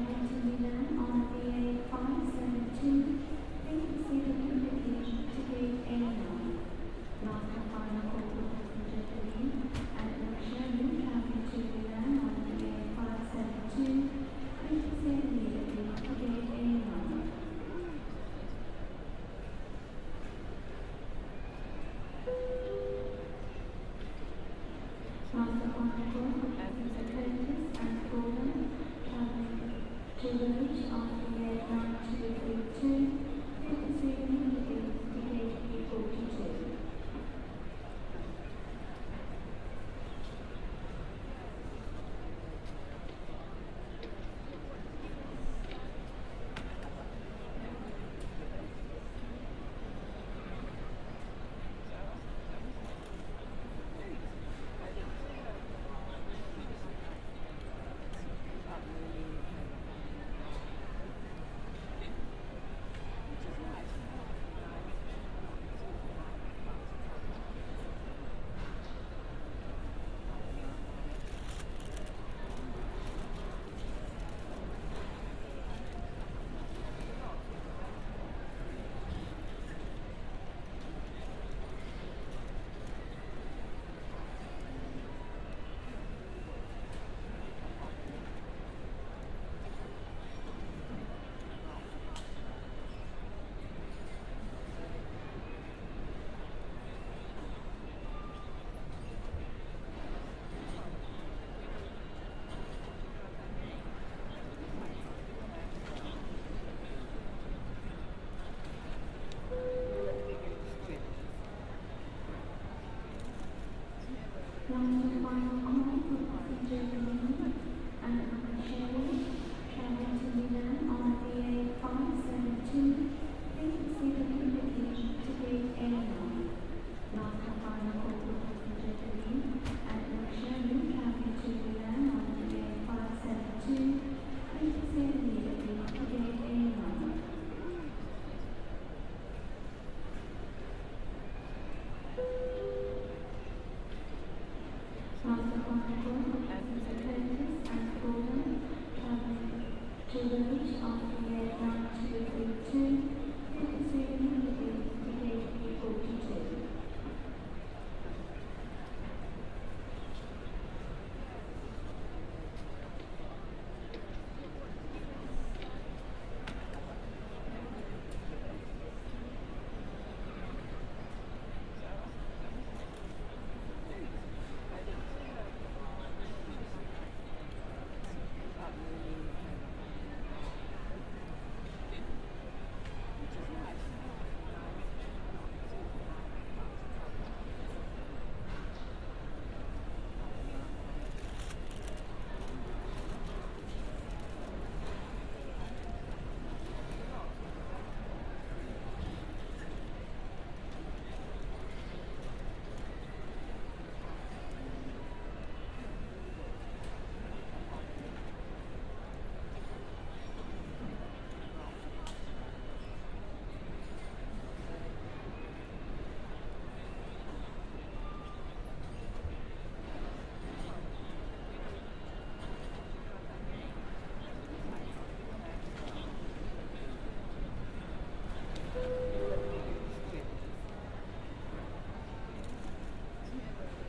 traveling to Milan on VA572, please see the indication to gate A9. Last and final call for passenger to leave, and Russia, you traveling to Milan on VA572, please proceed immediately to gate A9. Last and final call for passenger Curtis and Gordon traveling to Village on VA9232, please proceed immediately to gate A42. Last and final call for passenger Dominic and Sherry traveling to Milan on VA572, please proceed with indication to gate A9. Last and final call for passenger Dominic and Sherry traveling to Milan on VA572, please proceed immediately to gate A9. Last and final call for passenger Curtis and Gordon traveling to Village on VA9232, please proceed immediately to gate A42.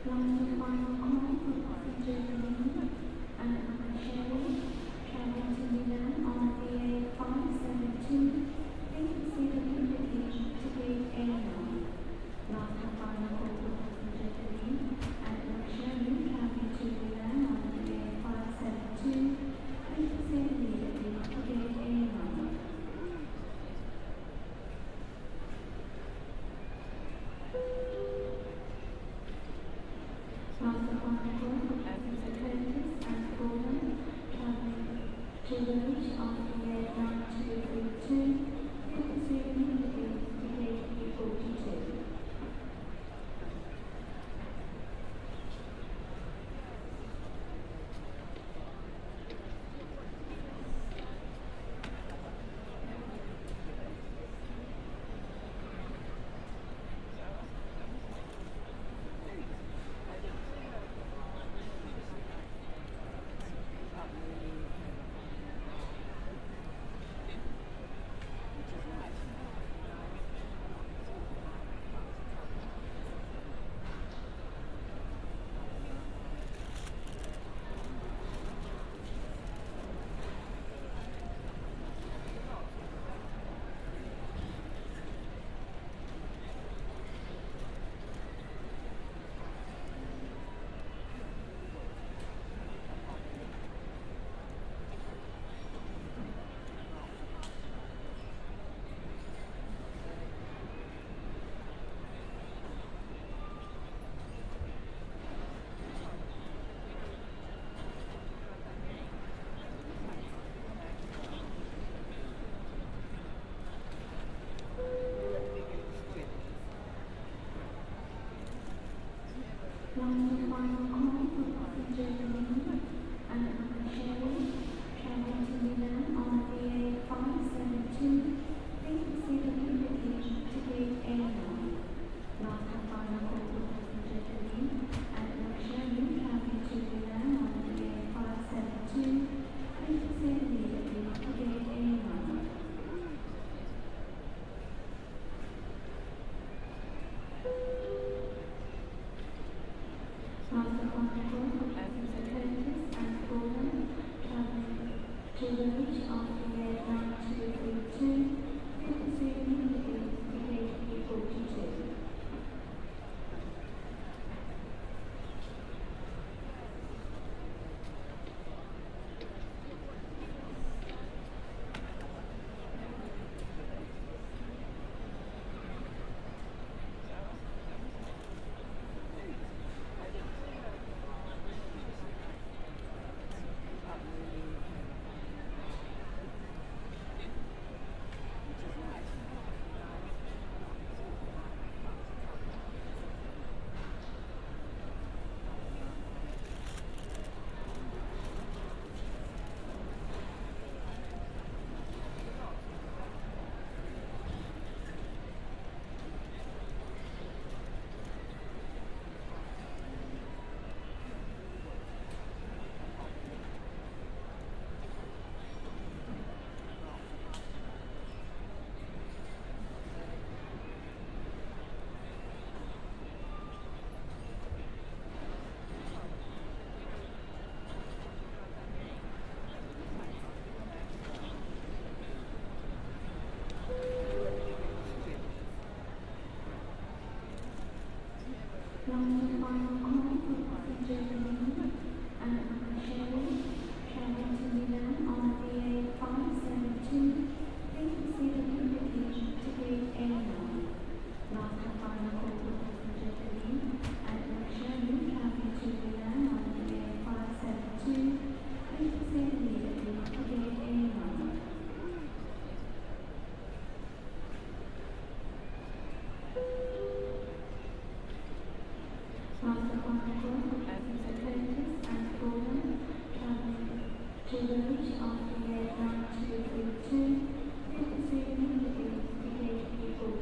Last and final call for passenger Dominic and Sherry traveling to Milan on VA572, please proceed with indication to gate A9. Last and final call for passenger Dominic and Sherry traveling to Milan on VA572, please proceed immediately to gate A9. Last and final call for passenger Curtis and Gordon traveling to Village on VA9232, please proceed immediately to gate A42. to the reach of the air 9232, frequency immediately indicated 42. From the final call for passenger remaining and Sherry travel to Milan on BA 572, frequency immediately to gate A1. Last and final call for passenger remaining and Sherry travel to Milan on BA 572, frequency immediately to gate A1. Master Chronicle of Atlantis and Golden traveling to the reach of the air 9232, frequency immediately indicated 42.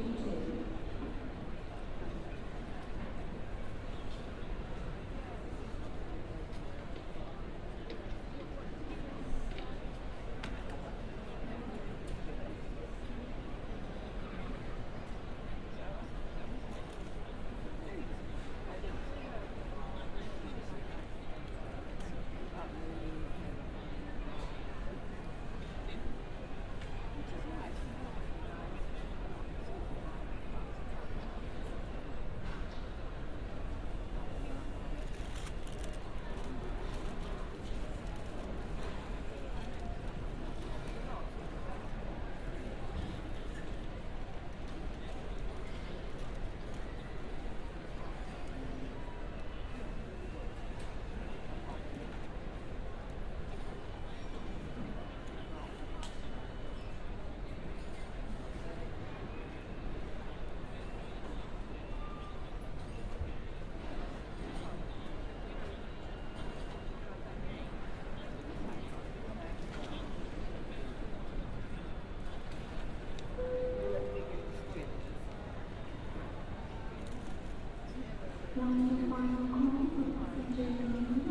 From the final call for passenger remaining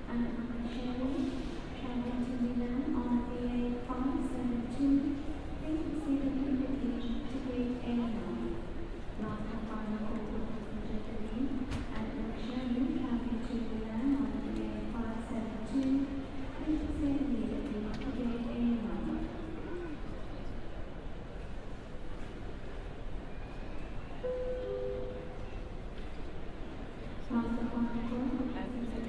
and Sherry travel to Milan on BA 572, frequency immediately to gate A1. Last and final call for passenger remaining and Sherry travel to Milan on BA 572, frequency immediately to gate A1. Master Chronicle of Atlantis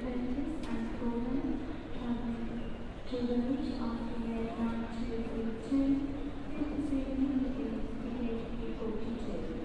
and Golden traveling to the reach of the air 9232, frequency immediately indicated 42.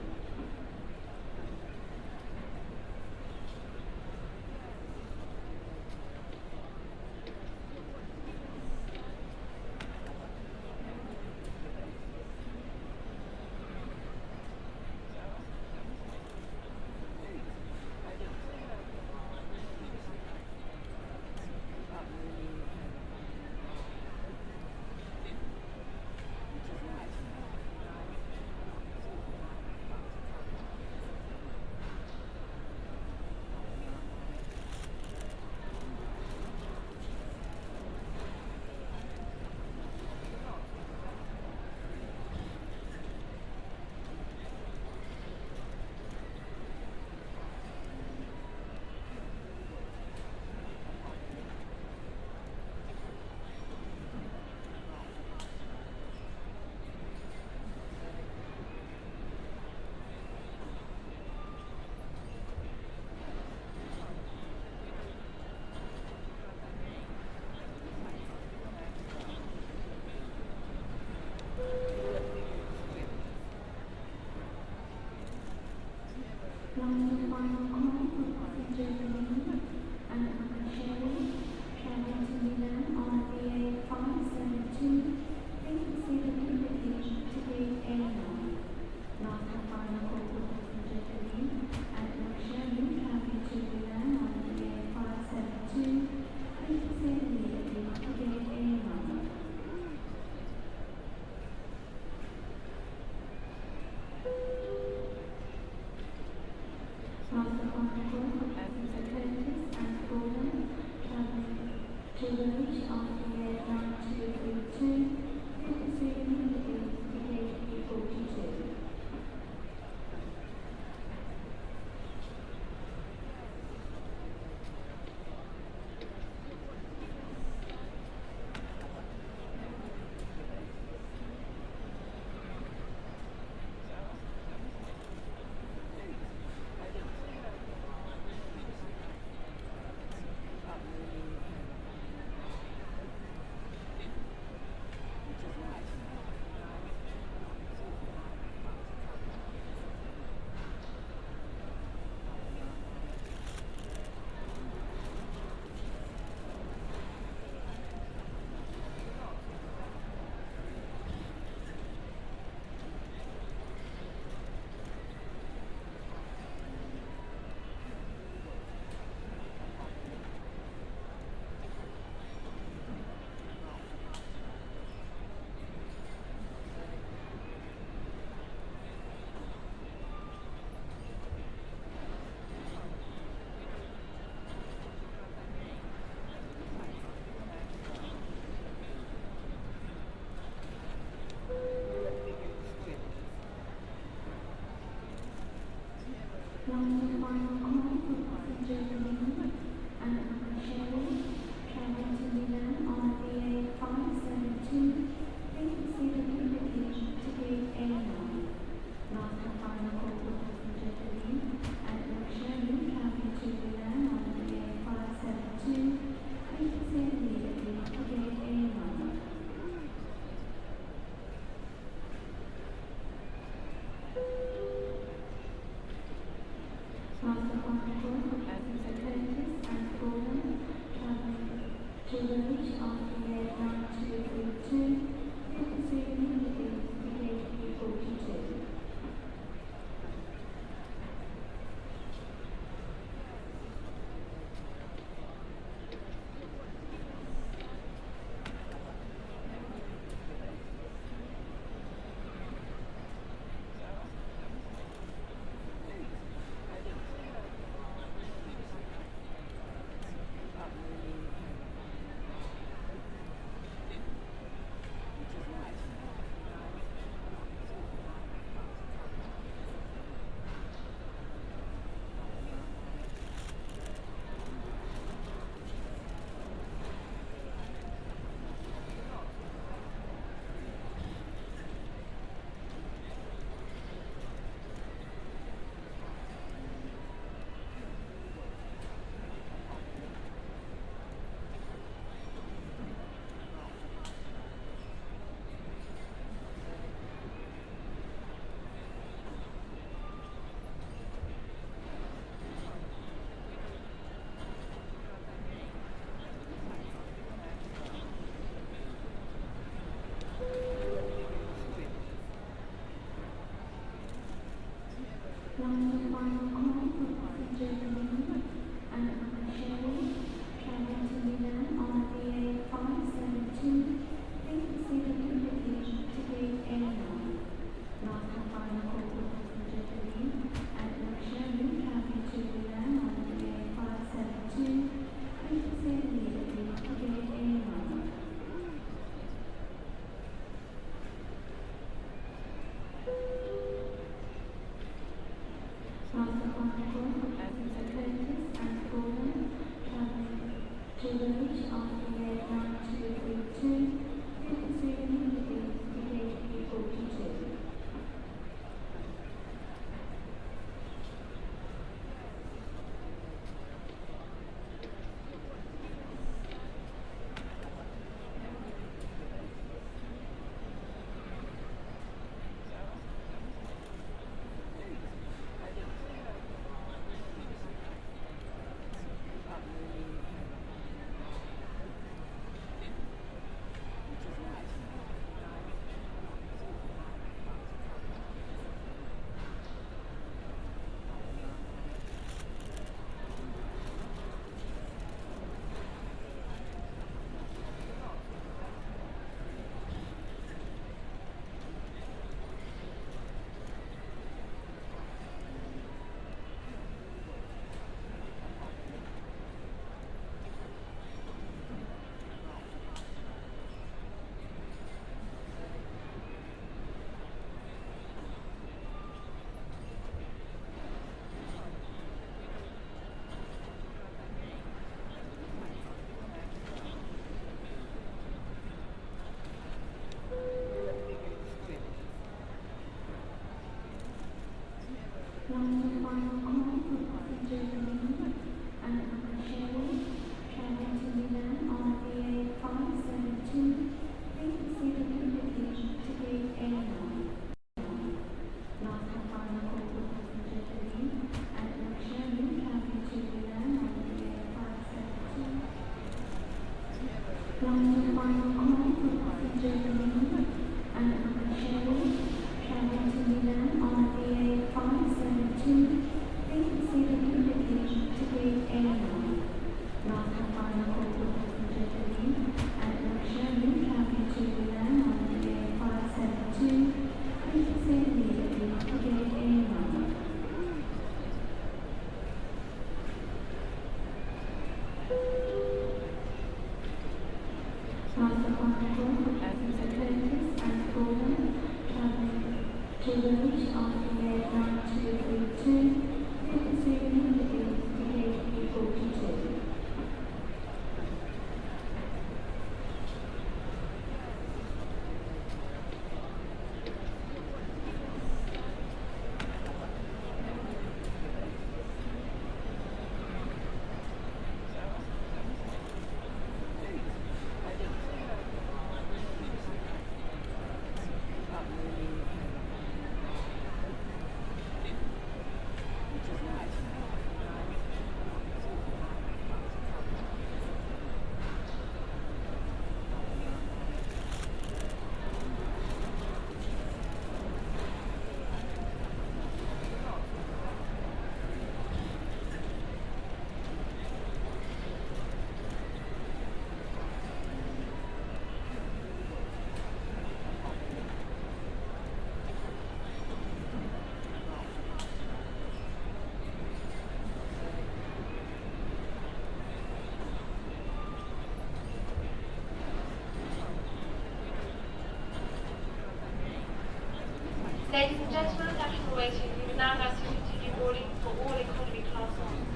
Ladies and gentlemen, thank you for waiting. We would now like to continue boarding for all economy class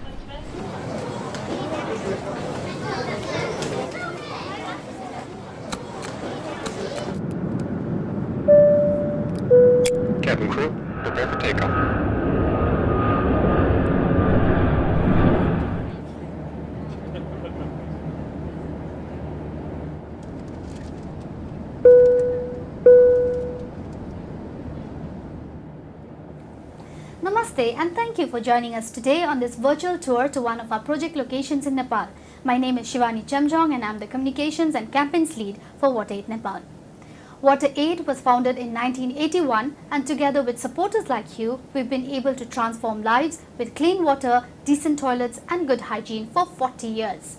customers. Cabin crew, prepare for takeoff. Namaste and thank you for joining us today on this virtual tour to one of our project locations in Nepal. My name is Shivani Chamjong and I am the Communications and Campaigns Lead for WaterAid Nepal. WaterAid was founded in 1981 and together with supporters like you, we've been able to transform lives with clean water, decent toilets and good hygiene for 40 years.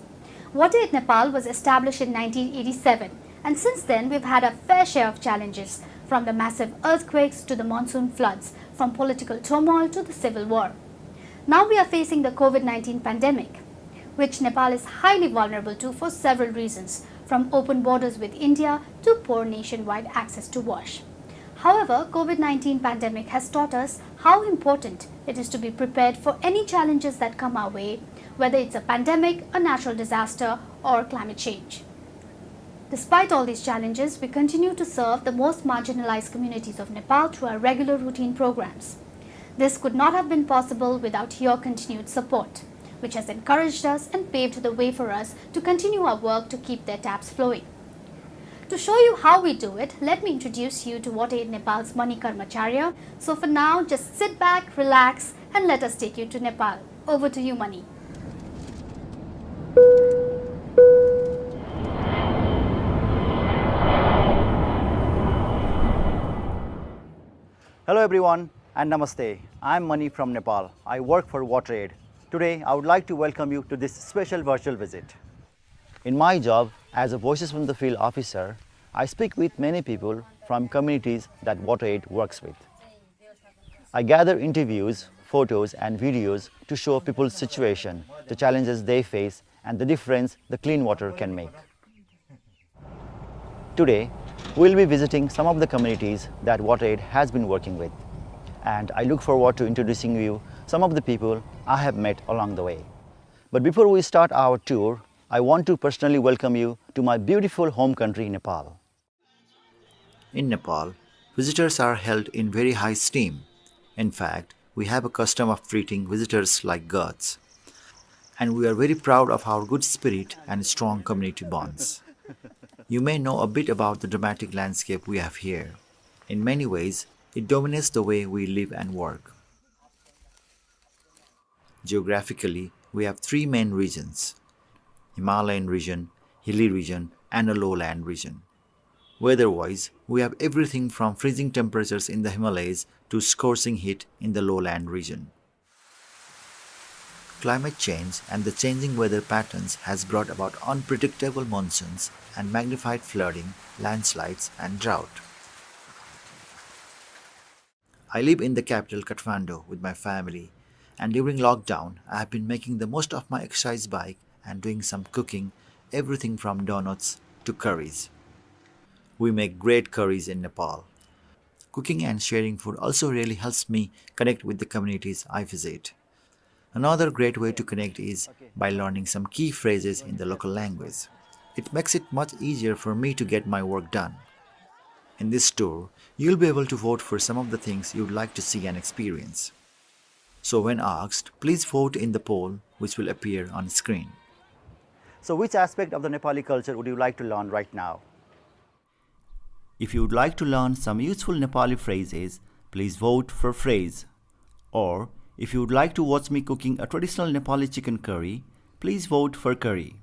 WaterAid Nepal was established in 1987 and since then we've had a fair share of challenges, from the massive earthquakes to the monsoon floods, from political turmoil to the civil war. Now we are facing the COVID-19 pandemic, which Nepal is highly vulnerable to for several reasons, from open borders with India to poor nationwide access to wash. However, COVID-19 pandemic has taught us how important it is to be prepared for any challenges that come our way, whether it's a pandemic, a natural disaster, or climate change. Despite all these challenges, we continue to serve the most marginalized communities of Nepal through our regular routine programs. This could not have been possible without your continued support, which has encouraged us and paved the way for us to continue our work to keep their taps flowing. To show you how we do it, let me introduce you to WaterAid Nepal's Mani Karmacharya. So for now, just sit back, relax, and let us take you to Nepal. Over to you, Mani. Hello everyone and Namaste. I am Mani from Nepal. I work for WaterAid. Today I would like to welcome you to this special virtual visit. In my job as a Voices from the Field officer, I speak with many people from communities that WaterAid works with. I gather interviews, photos and videos to show people's situation, the challenges they face and the difference the clean water can make. Today, we'll be visiting some of the communities that WaterAid has been working with, and I look forward to introducing you some of the people I have met along the way. But before we start our tour, I want to personally welcome you to my beautiful home country, Nepal. In Nepal, visitors are held in very high esteem. In fact, we have a custom of treating visitors like gods, and we are very proud of our good spirit and strong community bonds. You may know a bit about the dramatic landscape we have here. In many ways, it dominates the way we live and work. Geographically, we have three main regions: Himalayan region, hilly region, and a lowland region. Weather-wise, we have everything from freezing temperatures in the Himalayas to scorching heat in the lowland region. Climate change and the changing weather patterns has brought about unpredictable monsoons and magnified flooding, landslides and drought. I live in the capital Kathmandu with my family, and during lockdown I have been making the most of my exercise bike and doing some cooking, everything from donuts to curries. We make great curries in Nepal. Cooking and sharing food also really helps me connect with the communities I visit. Another great way to connect is by learning some key phrases in the local language. It makes it much easier for me to get my work done. In this tour, you'll be able to vote for some of the things you'd like to see and experience. So when asked, please vote in the poll which will appear on screen. So which aspect of the Nepali culture would you like to learn right now? If you would like to learn some useful Nepali phrases, please vote for phrase. Or if you would like to watch me cooking a traditional Nepali chicken curry, please vote for curry.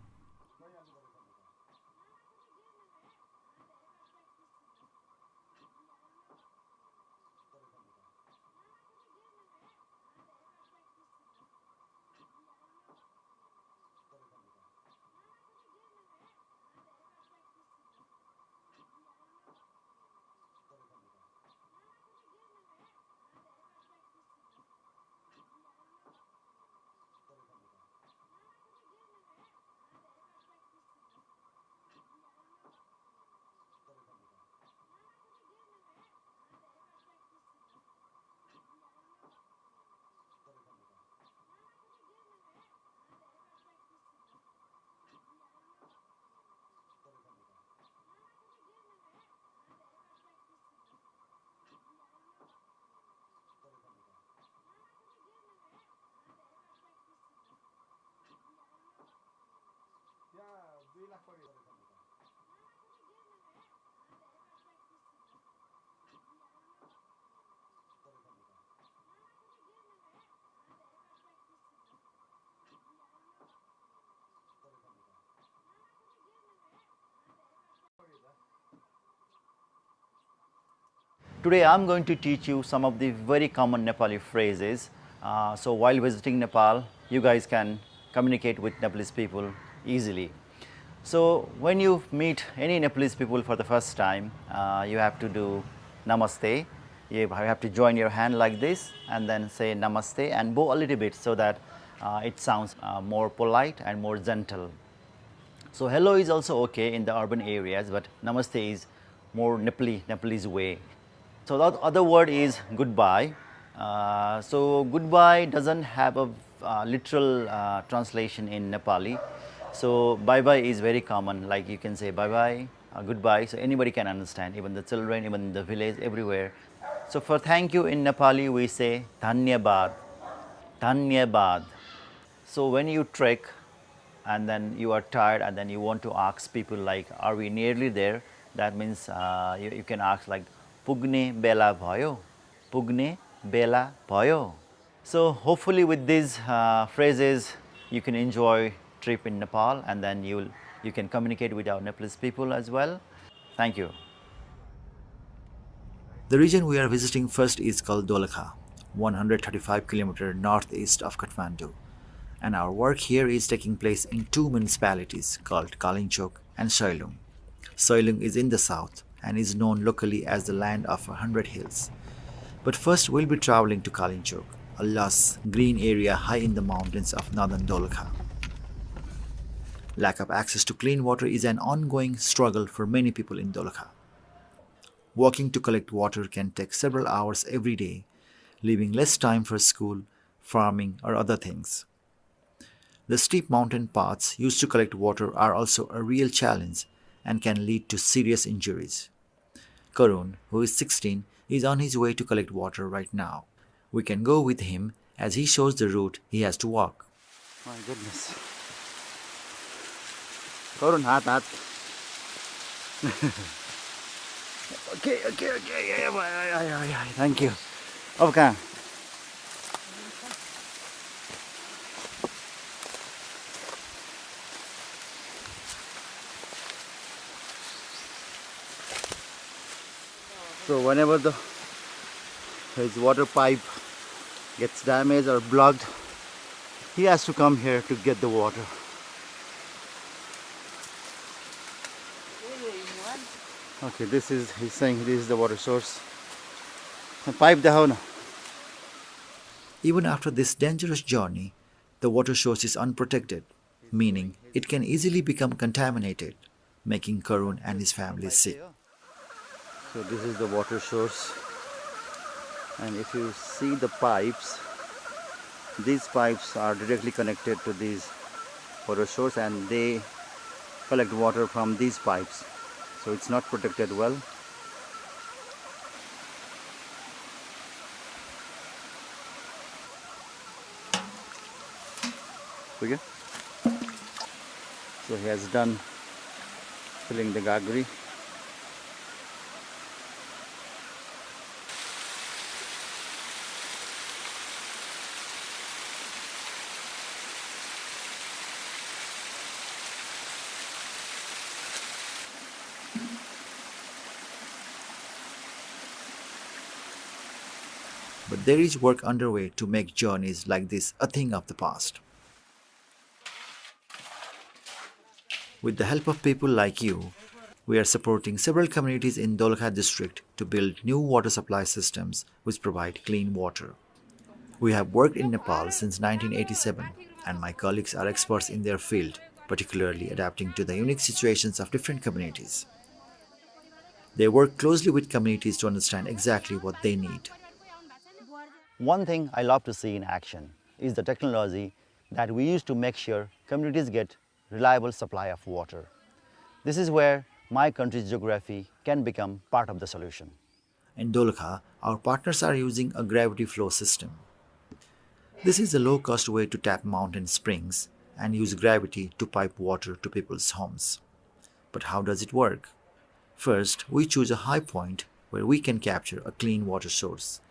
Today I'm going to teach you some of the very common Nepali phrases. So while visiting Nepal, you guys can communicate with Nepalese people easily. So when you meet any Nepalese people for the first time, you have to do namaste. You have to join your hand like this and then say namaste and bow a little bit so that it sounds more polite and more gentle. So hello is also okay in the urban areas, but namaste is more Nepalese way. So the other word is goodbye. So goodbye doesn't have a literal translation in Nepali. So bye bye is very common, like you can say bye bye, goodbye, so anybody can understand, even the children, even in the village, everywhere. So for thank you in Nepali we say dhanyabad, dhanyabad. So when you trek and then you are tired and then you want to ask people like are we nearly there, that means you can ask like pugne bela bhayo, pugne bela bhayo. So hopefully with these phrases you can enjoy trip in Nepal and then you can communicate with our Nepalese people as well. Thank you. The region we are visiting first is called Dolakha, 135 km northeast of Kathmandu. And our work here is taking place in two municipalities called Kalinchok and Soilung. Soilung is in the south and is known locally as the land of 100 hills. But first we'll be traveling to Kalinchok, a lush, green area high in the mountains of northern Dolakha. Lack of access to clean water is an ongoing struggle for many people in Dolakha. Walking to collect water can take several hours every day, leaving less time for school, farming, or other things. The steep mountain paths used to collect water are also a real challenge and can lead to serious injuries. Karun, who is 16, is on his way to collect water right now. We can go with him as he shows the route he has to walk. My goodness. Karun, hat. Okay, yeah, thank you. Okay. So whenever his water pipe gets damaged or blocked, he has to come here to get the water. Okay, he's saying this is the water source. The pipe down. Even after this dangerous journey, the water source is unprotected, meaning it can easily become contaminated, making Karun and his family sick. So this is the water source, and if you see the pipes, these pipes are directly connected to these water source and they collect water from these pipes. So it's not protected well. Okay. So he has done filling the gagri. But there is work underway to make journeys like this a thing of the past. With the help of people like you, we are supporting several communities in Dolakha district to build new water supply systems which provide clean water. We have worked in Nepal since 1987 and my colleagues are experts in their field, particularly adapting to the unique situations of different communities. They work closely with communities to understand exactly what they need. One thing I love to see in action is the technology that we use to make sure communities get reliable supply of water. This is where my country's geography can become part of the solution. In Dolakha, our partners are using a gravity flow system. This is a low-cost way to tap mountain springs and use gravity to pipe water to people's homes. But how does it work? First, we choose a high point where we can capture a clean water source.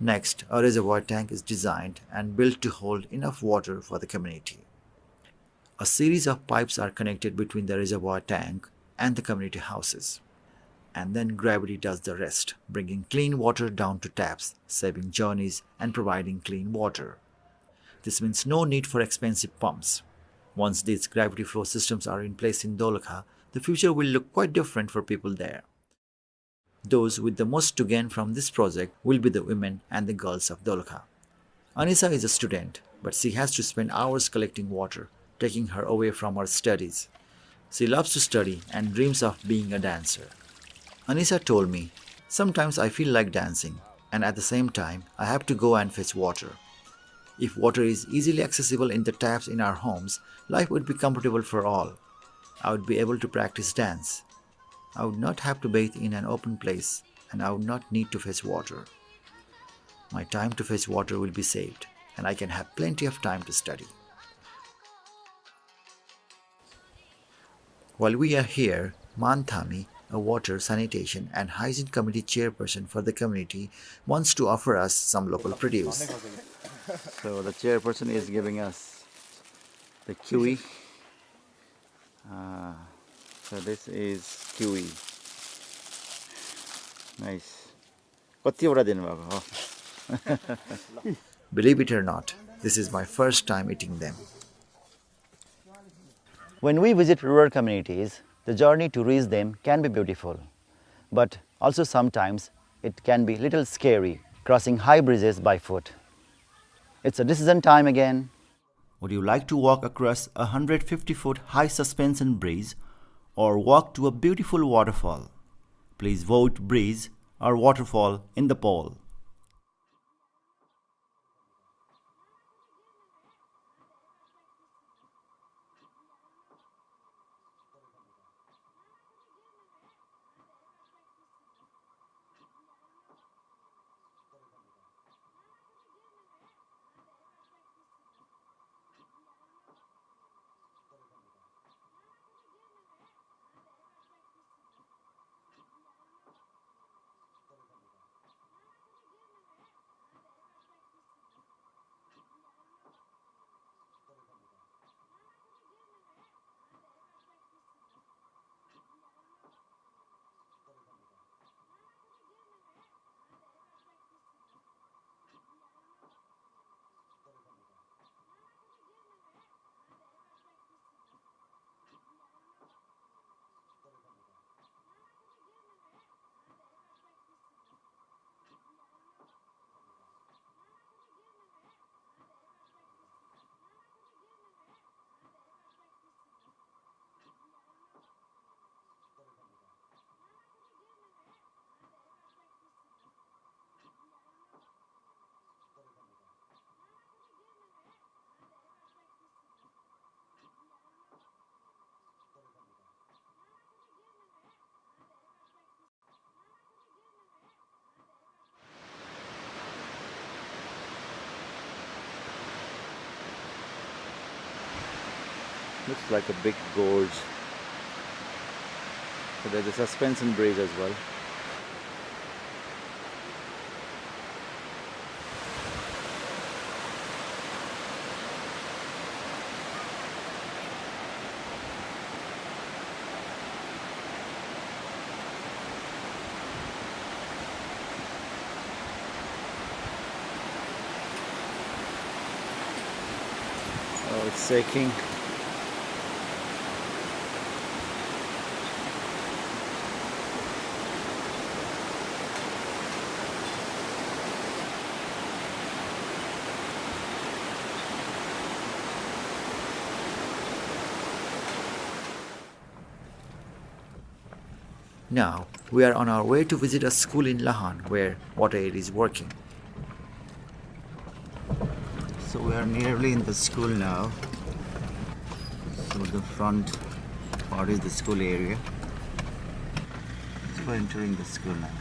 Next, a reservoir tank is designed and built to hold enough water for the community. A series of pipes are connected between the reservoir tank and the community houses. And then gravity does the rest, bringing clean water down to taps, saving journeys and providing clean water. This means no need for expensive pumps. Once these gravity flow systems are in place in Dolakha, the future will look quite different for people there. Those with the most to gain from this project will be the women and the girls of Dolakha. Anisa is a student, but she has to spend hours collecting water, taking her away from her studies. She loves to study and dreams of being a dancer. Anisa told me, "Sometimes I feel like dancing, and at the same time, I have to go and fetch water. If water is easily accessible in the taps in our homes, life would be comfortable for all. I would be able to practice dance. I would not have to bathe in an open place, and I would not need to fetch water. My time to fetch water will be saved, and I can have plenty of time to study." While we are here, Manthami, a water, sanitation and hygiene committee chairperson for the community, wants to offer us some local produce. So the chairperson is giving us the kiwi. So this is kiwi. Nice. Believe it or not, this is my first time eating them. When we visit rural communities, the journey to reach them can be beautiful, but also sometimes it can be a little scary, crossing high bridges by foot. It's a decision time again. Would you like to walk across a 150-foot high suspension bridge or walk to a beautiful waterfall? Please vote bridge or waterfall in the poll. Looks like a big gorge. So there's a suspension bridge as well. Oh, it's shaking. Now, we are on our way to visit a school in Lahan where WaterAid is working. So we are nearly in the school now. So the front part is the school area. So we're entering the school now.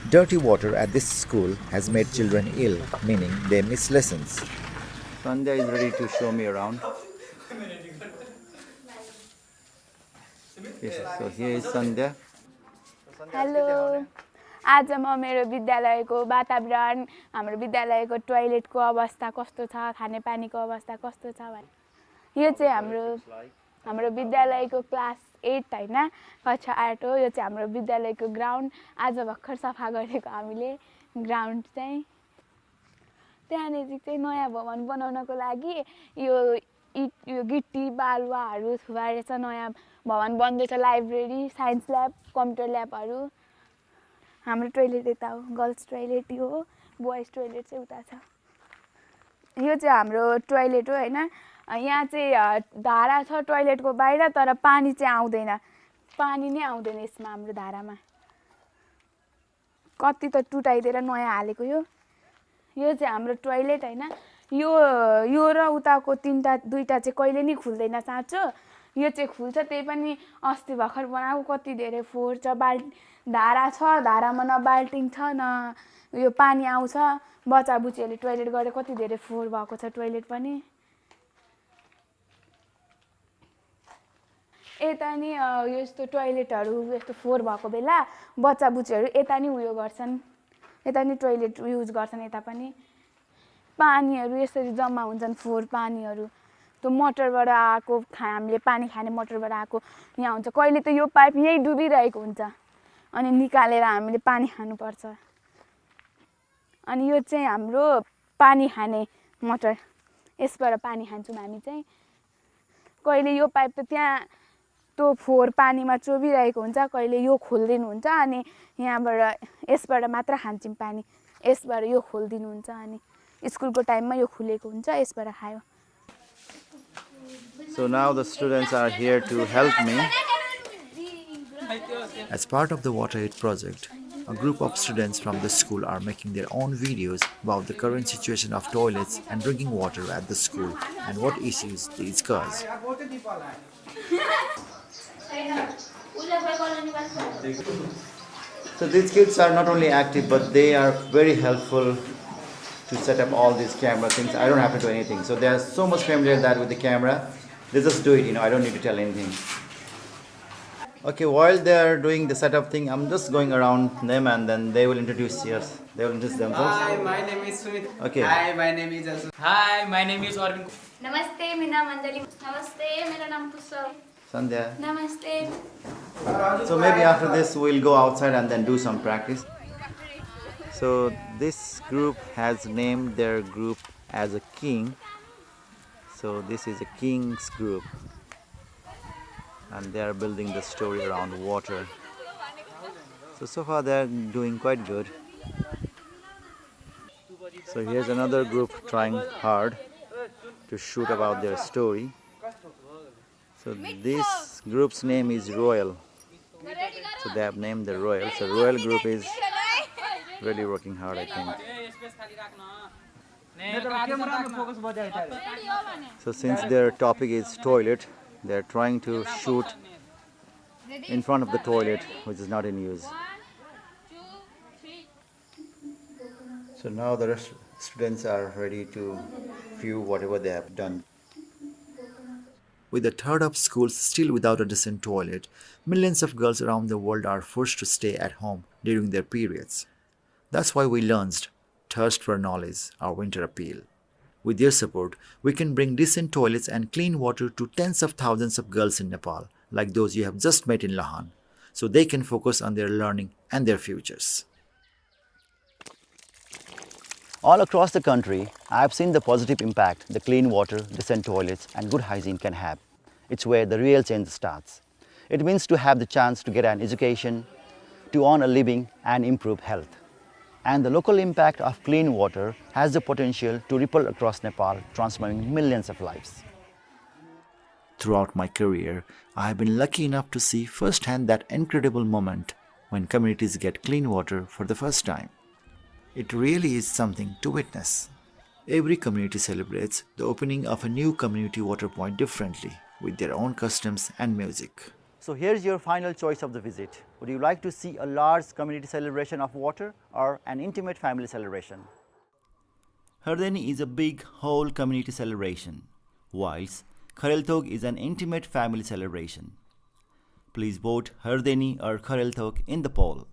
Dirty water at this school has made children ill, meaning they miss lessons. Sandhya is ready to show me around. Yes, so here is Sandhya. Hello आज म मेरो विद्यालयको वातावरण हाम्रो विद्यालयको टोयलेटको अवस्था कस्तो छ खानेपानीको अवस्था कस्तो छ भने यो चाहिँ हाम्रो विद्यालयको क्लास 8 होइन कक्षा 8 हो। यो चाहिँ हाम्रो विद्यालयको ग्राउन्ड आज भर्खर सफा गरेको हामीले ग्राउन्ड चाहिँ। त्यहाँनिर चाहिँ नयाँ भवन बनाउनको लागि यो गिट्टी बालुवाहरू थुपारेर नयाँ भवन बन्दैछ। लाइब्रेरी, साइन्स ल्याब, कम्प्युटर ल्याबहरू। हाम्रो टोइलेट यता हो, गर्ल्स टोइलेट यो हो, बोइज टोइलेट चाहिँ उता छ। यो चाहिँ हाम्रो टोइलेट हो होइन। यहाँ चाहिँ धारा छ टोइलेटको बाहिर, तर पानी चाहिँ आउँदैन, पानी नै आउँदैन यसमा हाम्रो धारामा। कति त टुटाइदिएर नयाँ हालेको यो। यो चाहिँ हाम्रो टोइलेट होइन। यो र उताको दुईटा चाहिँ कहिले नि खुल्दैन साँचो। यो चाहिँ खुल्छ, त्यही पनि अस्ति भर्खर बनाएको। कति धेरै फोहोर छ, धारा छ, धारामा न बाल्टिङ छ न यो पानी आउँछ। बच्चाबुच्चीहरूले टोइलेट गरेर कति धेरै फोहोर भएको छ टोइलेट पनि। यता नि यस्तो टोइलेटहरू यस्तो फोहोर भएको बेला बच्चाबुच्चीहरू यता नि उयो गर्छन्, यता नि टोइलेट युज गर्छन्। यता पनि पानीहरू यसरी जम्मा हुन्छन्, फोहोर पानीहरू। त्यो मोटरबाट आएको हामीले पानी खाने मोटरबाट आएको यहाँ हुन्छ। कहिले त यो पाइप यहीँ डुबिरहेको हुन्छ, अनि निकालेर हामीले पानी खानुपर्छ। अनि यो चाहिँ हाम्रो पानी खाने मोटर, यसबाट पानी खान्छौँ हामी चाहिँ। कहिले यो पाइप त त्यहाँ त्यो फोहोर पानीमा चोबिरहेको हुन्छ, कहिले यो खोलिदिनुहुन्छ अनि यहाँबाट यसबाट मात्र खान्छौँ पानी। यसबाट यो खोलिदिनुहुन्छ अनि स्कुलको टाइममा यो खुलेको हुन्छ, यसबाट खायो। So now the students are here to help me. As part of the Water Aid project, a group of students from the school are making their own videos about the current situation of toilets and drinking water at the school and what issues these cause. So these kids are not only active, but they are very helpful to set up all these camera things. I don't have to do anything. So they are so much familiar that with the camera, they just do it, I don't need to tell anything. Okay, while they are doing the setup thing, I'm just going around them and then they will introduce themselves. Hi, my name is Sumit. Okay. Hi, my name is Asu. Hi, my name is Arvind. नमस्ते, मेरा नाम अंजलि। नमस्ते, मेरा नाम पुष्प। Sandhya. नमस्ते। So maybe after this we'll go outside and then do some practice. So this group has named their group as a king. So this is a king's group. And they are building the story around water. So far they are doing quite good. So here's another group trying hard to shoot about their story. So this group's name is Royal. So they have named the Royal. So Royal group is really working hard, I think. So since their topic is toilet, they are trying to shoot in front of the toilet, which is not in use. So now the rest students are ready to view whatever they have done. With a third of schools still without a decent toilet, millions of girls around the world are forced to stay at home during their periods. That's why we launched Thirst for Knowledge, our winter appeal. With their support, we can bring decent toilets and clean water to tens of thousands of girls in Nepal, like those you have just met in Lahan, so they can focus on their learning and their futures. All across the country, I have seen the positive impact the clean water, decent toilets and good hygiene can have. It's where the real change starts. It means to have the chance to get an education, to earn a living and improve health. And the local impact of clean water has the potential to ripple across Nepal, transforming millions of lives. Throughout my career, I have been lucky enough to see firsthand that incredible moment when communities get clean water for the first time. It really is something to witness. Every community celebrates the opening of a new community water point differently, with their own customs and music. So here's your final choice of the visit. Would you like to see a large community celebration of water or an intimate family celebration? Hardeni is a big whole community celebration, whilst Kharelthog is an intimate family celebration. Please vote Hardeni or Kharelthog in the poll.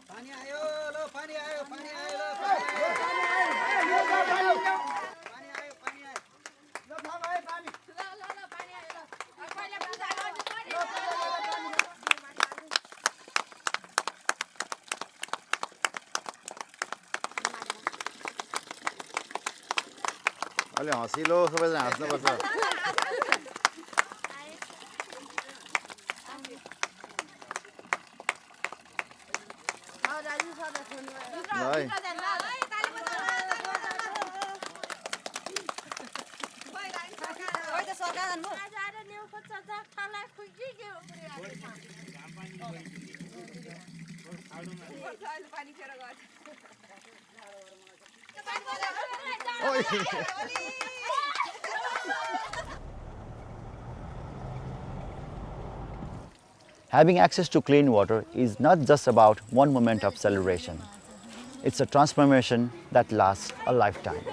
पानी आयो लो पानी आयो पानी आयो लो पानी आयो पानी आयो पानी आयो लो थाम आयो पानी लो पानी आयो लो कहिले पूजा गर्नु पर्यो अलि हँसिलो सबैजना हाँस्नुपर्छ Having access to clean water is not just about one moment of celebration. It's a transformation that lasts a lifetime.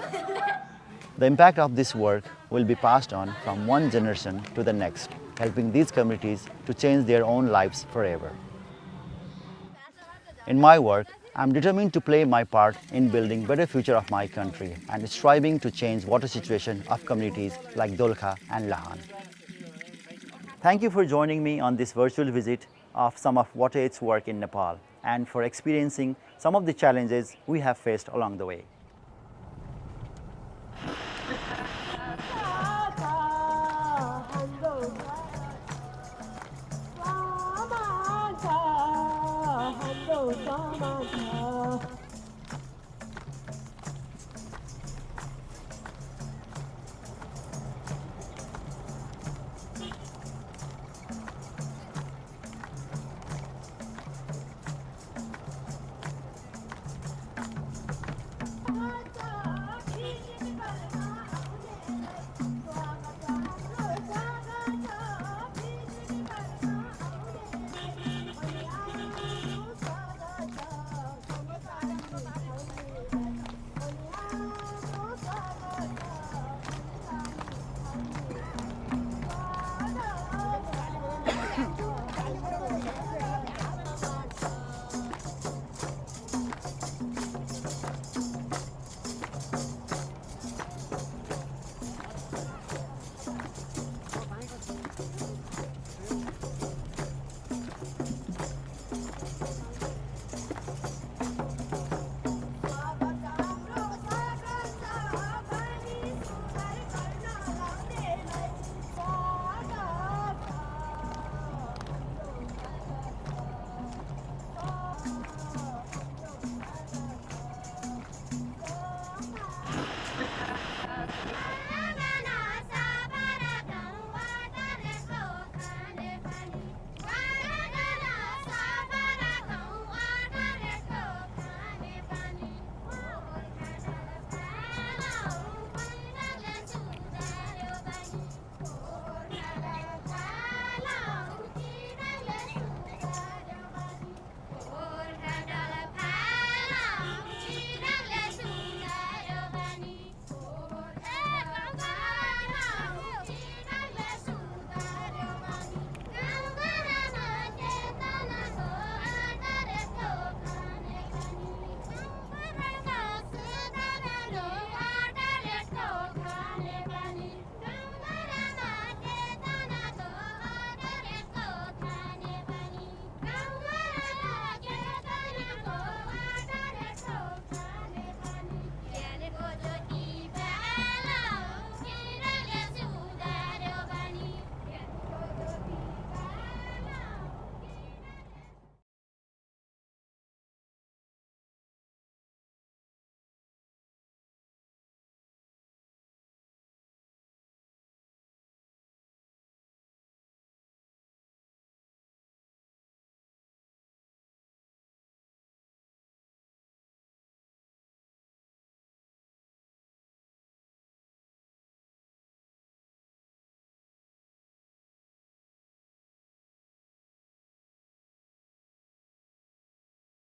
The impact of this work will be passed on from one generation to the next, helping these communities to change their own lives forever. In my work, I'm determined to play my part in building better future of my country and striving to change water situation of communities like Dolakha and Lahan. Thank you for joining me on this virtual visit of some of WaterAid's work in Nepal and for experiencing some of the challenges we have faced along the way.